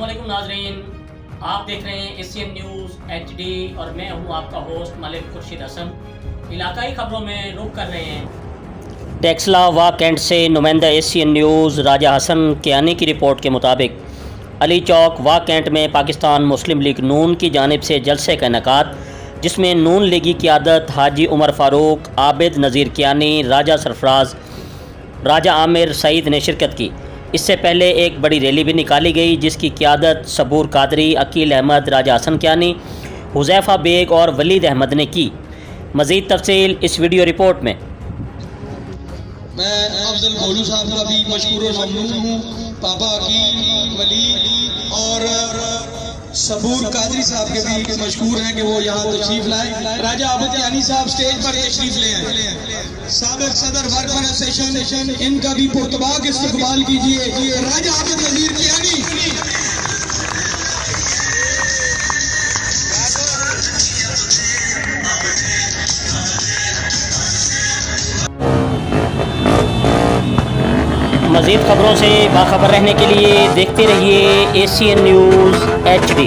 अस्सलामुअलैकुम नाजरीन, आप देख रहे हैं एशियन न्यूज़ HD और मैं हूं आपका होस्ट मलिक खुर्शीद हसन। इलाकाई खबरों में रुख कर रहे हैं। टेक्सला वा कैंट से नुमाइंदा एशियन न्यूज़ राजा हसन कियानी की रिपोर्ट के मुताबिक अली चौक वा कैंट में पाकिस्तान मुस्लिम लीग नून की जानिब से जलसे का इनेकाद, जिसमें नून लीगी क़ियादत हाजी उमर फ़ारूक, आबिद नज़ीर कियानी, राजा सरफराज, राजा आमिर सईद ने शिरकत की। इससे पहले एक बड़ी रैली भी निकाली गई जिसकी क़ियादत सबूर कादरी, अकील अहमद, राजा हसन कियानी, हुज़ैफ़ा बेग और वलीद अहमद ने की। मज़ीद तफसील इस वीडियो रिपोर्ट में। मैं अफजल भोलू साहब का भी मशहूर और ममनून हूँ। पापा अकील, वली और सबूर कादरी साहब के भी मशहूर हैं कि वो यहाँ तशरीफ लाए। राजा आबिद कियानी साहब स्टेज पर तशरीफ ले आए। साबिक सदर वर्कर एसोसिएशन, इनका भी पुरतबाक इस्तकबाल कीजिए। राजा आबिद नज़ीर कियानी। मज़ीद ख़बरों से बाखबर रहने के लिए देखते रहिए एशियन न्यूज़ HD।